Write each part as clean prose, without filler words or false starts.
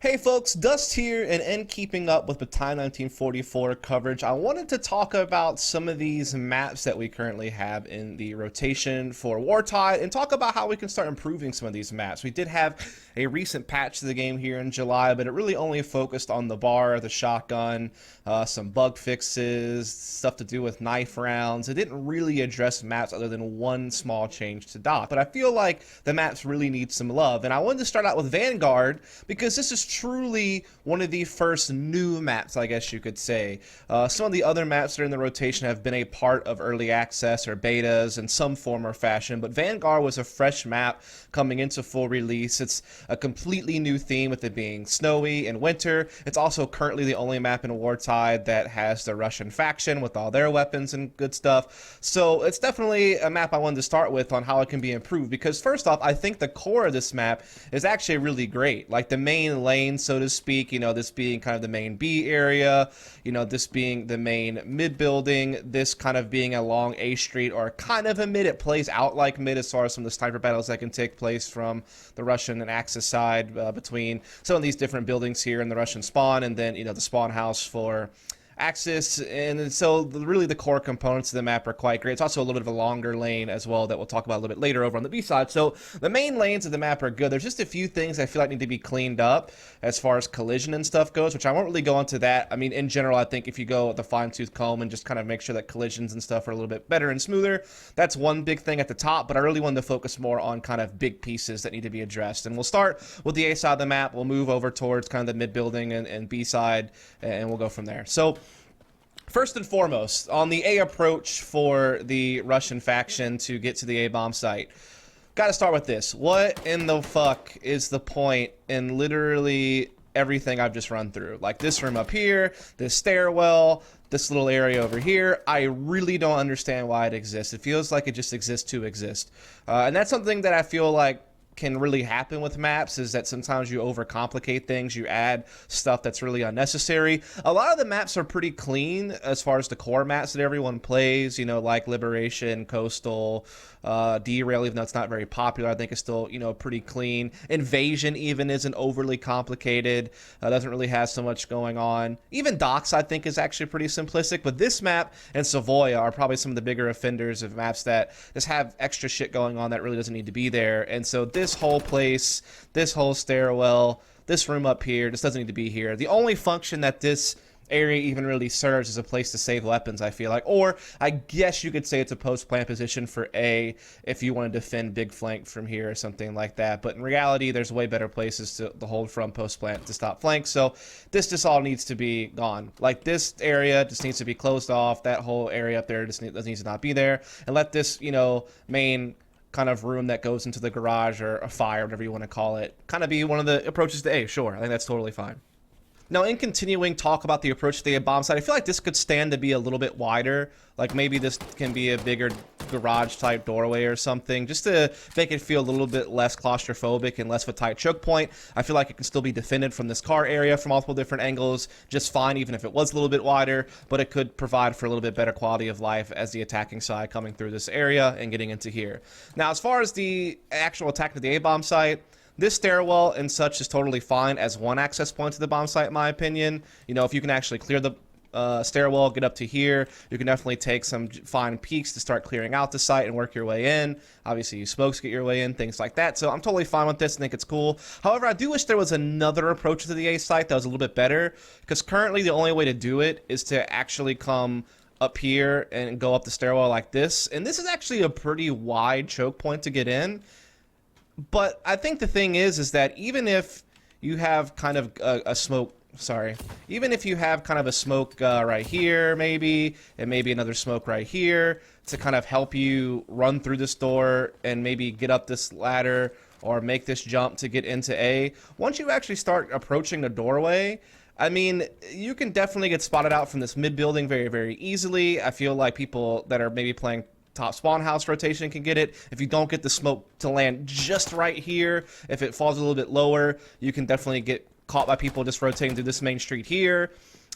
Hey folks, Dust here, and in keeping up with Battalion 1944 coverage, I wanted to talk about some of these maps that we currently have in the rotation for Wartide, and talk about how we can start improving some of these maps. We did have a recent patch to the game here in July, but it really only focused on the bar, the shotgun, some bug fixes, stuff to do with knife rounds. It didn't really address maps other than one small change to dock, but I feel like the maps really need some love, and I wanted to start out with Vanguard, because this is truly one of the first new maps, I guess you could say. Some of the other maps that are in the rotation have been a part of early access or betas in some form or fashion, but Vanguard was a fresh map coming into full release. It's a completely new theme with it being snowy in winter. It's also currently the only map in Wartide that has the Russian faction with all their weapons and good stuff. So it's definitely a map I wanted to start with on how it can be improved, because first off, I think the core of this map is actually really great. Like the main lane, so to speak, you know, this being kind of the main B area, you know, this being the main mid building, this kind of being along A Street or kind of a mid. It plays out like mid as far as some of the sniper battles that can take place from the Russian and Axis side between some of these different buildings here in the Russian spawn, and then, you know, the spawn house for Axis. And so really the core components of the map are quite great. It's also a little bit of a longer lane as well that we'll talk about a little bit later over on the B side. So the main lanes of the map are good. There's just a few things I feel like need to be cleaned up as far as collision and stuff goes, which I won't really go into that. I mean, in general, I think if you go with the fine-tooth comb and just kind of make sure that collisions and stuff are a little bit better and smoother, that's one big thing at the top, but I really wanted to focus more on kind of big pieces that need to be addressed. And we'll start with the A side of the map. We'll move over towards kind of the mid building and B side, and we'll go from there. So first and foremost, on the A approach for the Russian faction to get to the A bomb site, gotta start with this. What in the fuck is the point in literally everything I've just run through? Like this room up here, this stairwell, this little area over here. I really don't understand why it exists. It feels like it just exists to exist. And that's something that I feel like can really happen with maps, is that sometimes you overcomplicate things, you add stuff that's really unnecessary. A lot of the maps are pretty clean as far as the core maps that everyone plays, you know, like Liberation, Coastal, Derail, even though it's not very popular, I think it's still, you know, pretty clean. Invasion even isn't overly complicated, doesn't really have so much going on. Even Docks, I think, is actually pretty simplistic, but this map and Savoia are probably some of the bigger offenders of maps that just have extra shit going on that really doesn't need to be there. And so this whole place, this whole stairwell, this room up here just doesn't need to be here. The only function that this area even really serves as a place to save weapons, I feel like. Or I guess you could say it's a post-plant position for A if you want to defend big flank from here or something like that. But in reality, there's way better places to hold from post-plant to stop flanks. So this just all needs to be gone. Like this area just needs to be closed off. That whole area up there just needs to not be there. And let this, you know, main kind of room that goes into the garage or a fire, whatever you want to call it, kind of be one of the approaches to A. Sure, I think that's totally fine. Now, in continuing talk about the approach to the bomb site, I feel like this could stand to be a little bit wider. Like maybe this can be a bigger garage type doorway or something, just to make it feel a little bit less claustrophobic and less of a tight choke point. I feel like it can still be defended from this car area from multiple different angles just fine, even if it was a little bit wider, but it could provide for a little bit better quality of life as the attacking side coming through this area and getting into here. Now, as far as the actual attack to the A-bomb site, this stairwell and such is totally fine as one access point to the bomb site, in my opinion. You know, if you can actually clear the stairwell, get up to here, you can definitely take some fine peaks to start clearing out the site and work your way in. Obviously, use smokes to get your way in, things like that. So I'm totally fine with this. I think it's cool. However, I do wish there was another approach to the A site that was a little bit better, because currently the only way to do it is to actually come up here and go up the stairwell like this. And this is actually a pretty wide choke point to get in. But I think the thing is that even if you have kind of a smoke, even if you have kind of a smoke right here, maybe, and maybe another smoke right here to kind of help you run through this door and maybe get up this ladder or make this jump to get into A, once you actually start approaching the doorway, I mean, you can definitely get spotted out from this mid building very, very easily. I feel like people that are maybe playing top spawn house rotation can get it. If you don't get the smoke to land just right here, if it falls a little bit lower, you can definitely get caught by people just rotating through this main street here.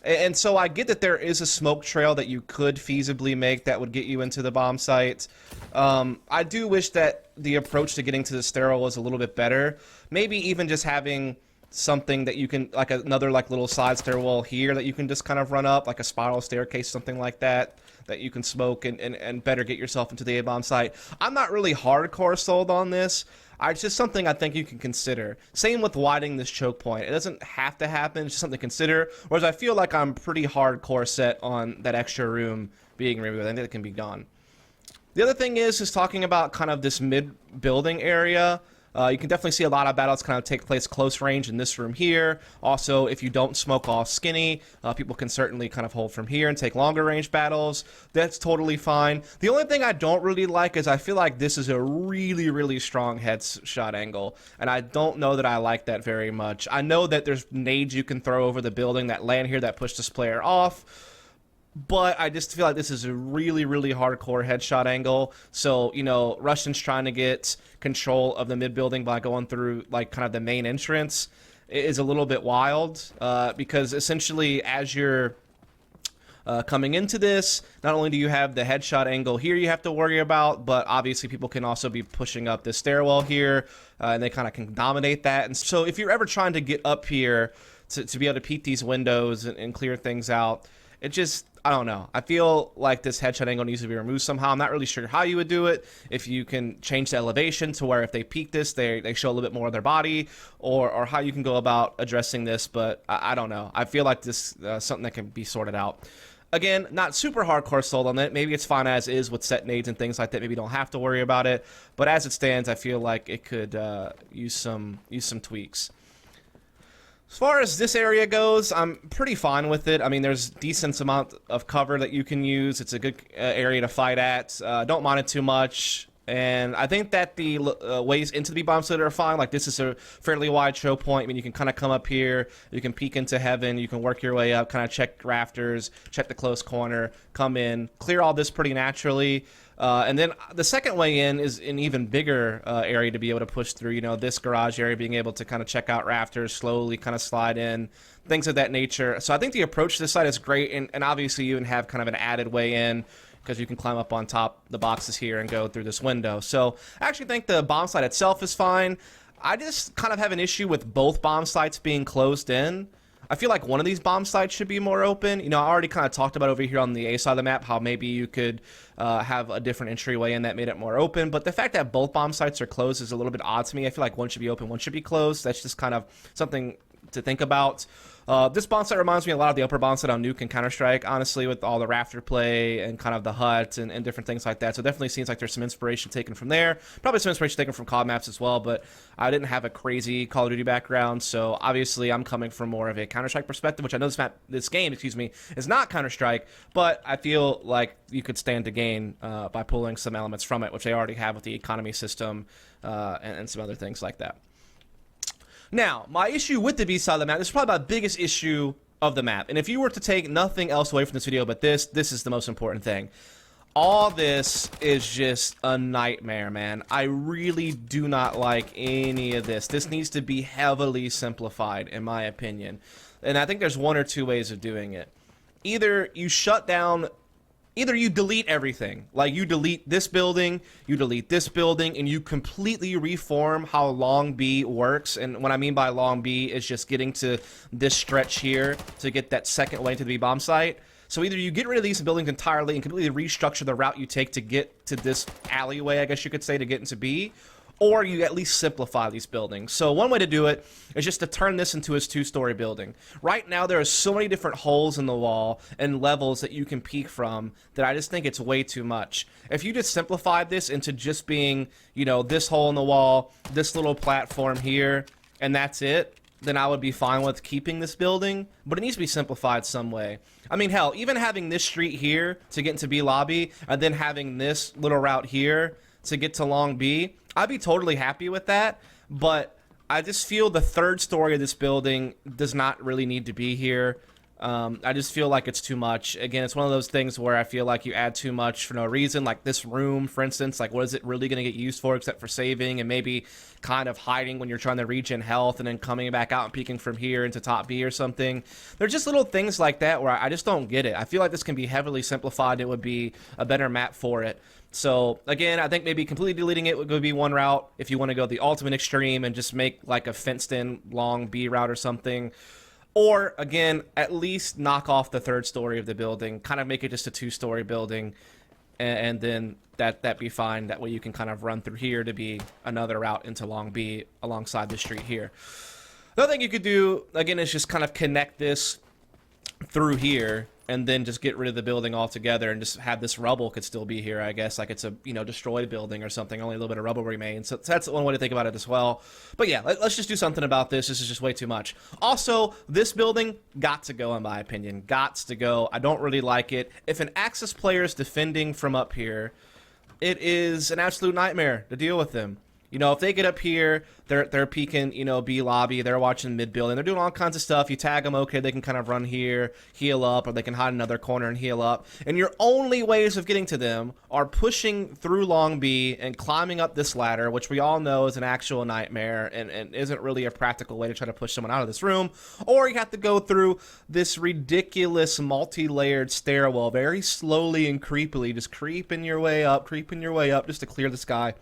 And so I get that there is a smoke trail that you could feasibly make that would get you into the bomb site. I do wish that the approach to getting to the stairwell was a little bit better. Maybe even just having something that you can, like another like little side stairwell here that you can just kind of run up, like a spiral staircase, something like that, that you can smoke and better get yourself into the A-bomb site. I'm not really hardcore sold on this. It's just something I think you can consider. Same with widening this choke point. It doesn't have to happen, it's just something to consider. Whereas I feel like I'm pretty hardcore set on that extra room being removed. I think it can be gone. The other thing is talking about kind of this mid-building area. You can definitely see a lot of battles kind of take place close range in this room here. Also, if you don't smoke off skinny, people can certainly kind of hold from here and take longer range battles. That's totally fine. The only thing I don't really like is I feel like this is a really, really strong headshot angle, and I don't know that I like that very much. I know that there's nades you can throw over the building that land here that push this player off, but I just feel like this is a really, really hardcore headshot angle. So, you know, Russians trying to get control of the mid-building by going through, like, kind of the main entrance is a little bit wild. Because essentially, as you're coming into this, not only do you have the headshot angle here you have to worry about, but obviously people can also be pushing up this stairwell here, and they kind of can dominate that. And so if you're ever trying to get up here to be able to peek these windows and clear things out, it just, I don't know. I feel like this headshot angle needs to be removed somehow. I'm not really sure how you would do it. If you can change the elevation to where if they peek this, they show a little bit more of their body, or how you can go about addressing this, but I don't know. I feel like this something that can be sorted out. Again, not super hardcore sold on it. Maybe it's fine as is with set nades and things like that. Maybe you don't have to worry about it. But as it stands, I feel like it could use some tweaks. As far as this area goes, I'm pretty fine with it. I mean, there's decent amount of cover that you can use. It's a good area to fight at. Don't mind it too much. And I think that the ways into the B-bomb site are fine. Like, this is a fairly wide choke point. I mean, you can kind of come up here. You can peek into heaven. You can work your way up, kind of check rafters, check the close corner, come in, clear all this pretty naturally. And then the second way in is an even bigger area to be able to push through. You know, this garage area, being able to kind of check out rafters, slowly kind of slide in, things of that nature. So I think the approach to this site is great. And obviously you even have kind of an added way in, because you can climb up on top the boxes here and go through this window. So I actually think the bomb site itself is fine. I just kind of have an issue with both bomb sites being closed in. I feel like one of these bomb sites should be more open. You know, I already kind of talked about over here on the A side of the map how maybe you could have a different entryway in that made it more open. But the fact that both bomb sites are closed is a little bit odd to me. I feel like one should be open, one should be closed. That's just kind of something to think about. This bomb site reminds me a lot of the upper bomb site on Nuke and Counter-Strike, honestly, with all the rafter play and kind of the hut and different things like that. So it definitely seems like there's some inspiration taken from there. Probably some inspiration taken from COD maps as well, but I didn't have a crazy Call of Duty background, so obviously I'm coming from more of a Counter-Strike perspective, which I know this game, is not Counter-Strike, but I feel like you could stand to gain by pulling some elements from it, which they already have with the economy system and some other things like that. Now, my issue with the B side of the map, this is probably my biggest issue of the map. And if you were to take nothing else away from this video but this is the most important thing. All this is just a nightmare, man. I really do not like any of this. This needs to be heavily simplified, in my opinion. And I think there's one or two ways of doing it. Either you delete everything. Like, you delete this building, and you completely reform how long B works. And what I mean by long B is just getting to this stretch here to get that second way to the B bomb site. So either you get rid of these buildings entirely and completely restructure the route you take to get to this alleyway, I guess you could say, to get into B, or you at least simplify these buildings. So one way to do it is just to turn this into a two-story building. Right now, there are so many different holes in the wall and levels that you can peek from that I just think it's way too much. If you just simplified this into just being, you know, this hole in the wall, this little platform here, and that's it, then I would be fine with keeping this building, but it needs to be simplified some way. I mean, hell, even having this street here to get into B lobby, and then having this little route here to get to Long B, I'd be totally happy with that, but I just feel the third story of this building does not really need to be here. I just feel like it's too much. Again, it's one of those things where I feel like you add too much for no reason. Like this room, for instance, like what is it really going to get used for except for saving and maybe kind of hiding when you're trying to regen health and then coming back out and peeking from here into top B or something. There's just little things like that where I just don't get it. I feel like this can be heavily simplified. It would be a better map for it. So again, I think maybe completely deleting it would be one route if you want to go the ultimate extreme and just make like a fenced in long B route or something. Or, again, at least knock off the third story of the building, kind of make it just a two-story building, and then that be fine. That way you can kind of run through here to be another route into Long B alongside the street here. The other thing you could do, again, is just kind of connect this through here and then just get rid of the building altogether and just have this rubble could still be here, I guess, like it's a, you know, destroyed building or something, only a little bit of rubble remains. So that's one way to think about it as well. But yeah, let's just do something about this. This is just way too much. Also, this building got to go, in my opinion. Gots to go. I don't really like it. If an Axis player is defending from up here, it is an absolute nightmare to deal with them. You know, if they get up here, they're peeking, you know, B lobby, they're watching mid building, they're doing all kinds of stuff. You tag them, okay, they can kind of run here, heal up, or they can hide in another corner and heal up. And your only ways of getting to them are pushing through long B and climbing up this ladder, which we all know is an actual nightmare and isn't really a practical way to try to push someone out of this room. Or you have to go through this ridiculous multi-layered stairwell very slowly and creepily, just creeping your way up just to clear the sky.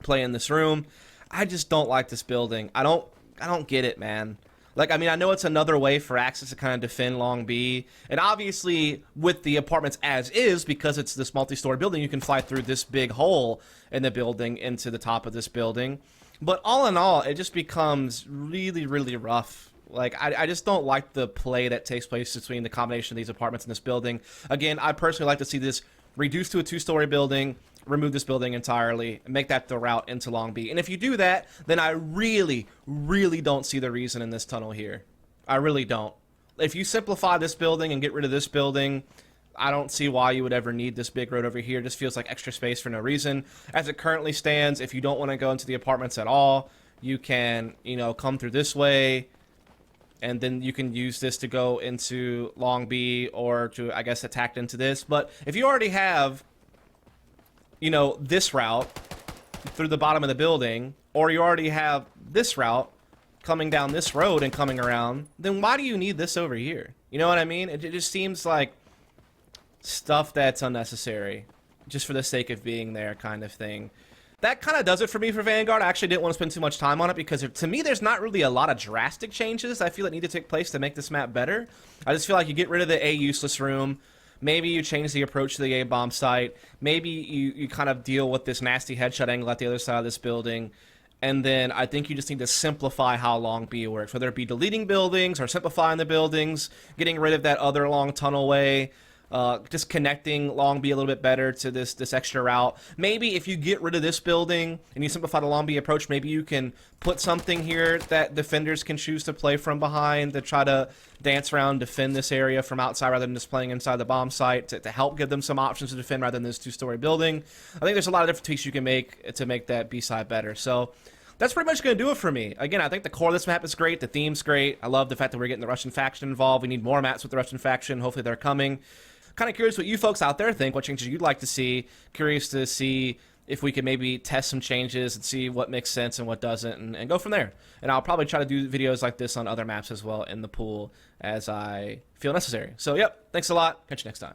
Play in this room. I just don't like this building. I don't get it, man. Like, I mean, I know it's another way for Axis to kind of defend Long B, and obviously with the apartments as is, because it's this multi-story building, you can fly through this big hole in the building into the top of this building. But all in all, it just becomes really, really rough. Like, I just don't like the play that takes place between the combination of these apartments in this building. Again, I personally like to see this reduced to a two-story building, remove this building entirely, and make that the route into Long B. And if you do that, then I really, really don't see the reason in this tunnel here. I really don't. If you simplify this building and get rid of this building, I don't see why you would ever need this big road over here. It just feels like extra space for no reason. As it currently stands, if you don't want to go into the apartments at all, you can, you know, come through this way, and then you can use this to go into Long B or to, I guess, attack into this. But if you already have, you know, this route through the bottom of the building, or you already have this route coming down this road and coming around, then why do you need this over here? You know what I mean? It just seems like stuff that's unnecessary, just for the sake of being there kind of thing. That kind of does it for me for Vanguard. I actually didn't want to spend too much time on it because to me there's not really a lot of drastic changes I feel that need to take place to make this map better. I just feel like you get rid of the A useless room. Maybe you change the approach to the A bomb site. Maybe you kind of deal with this nasty headshot angle at the other side of this building. And then I think you just need to simplify how Long B works, whether it be deleting buildings or simplifying the buildings, getting rid of that other long tunnelway, just connecting Long B a little bit better to this extra route. Maybe if you get rid of this building and you simplify the Long B approach, maybe you can put something here that defenders can choose to play from behind to try to dance around, defend this area from outside rather than just playing inside the bomb site to help give them some options to defend rather than this two-story building. I think there's a lot of different tweaks you can make to make that B side better. So that's pretty much going to do it for me. Again, I think the core of this map is great. The theme's great. I love the fact that we're getting the Russian faction involved. We need more maps with the Russian faction. Hopefully they're coming. Kind of curious what you folks out there think, what changes you'd like to see. Curious to see if we could maybe test some changes and see what makes sense and what doesn't, and go from there. And I'll probably try to do videos like this on other maps as well in the pool as I feel necessary. So, yep, thanks a lot. Catch you next time.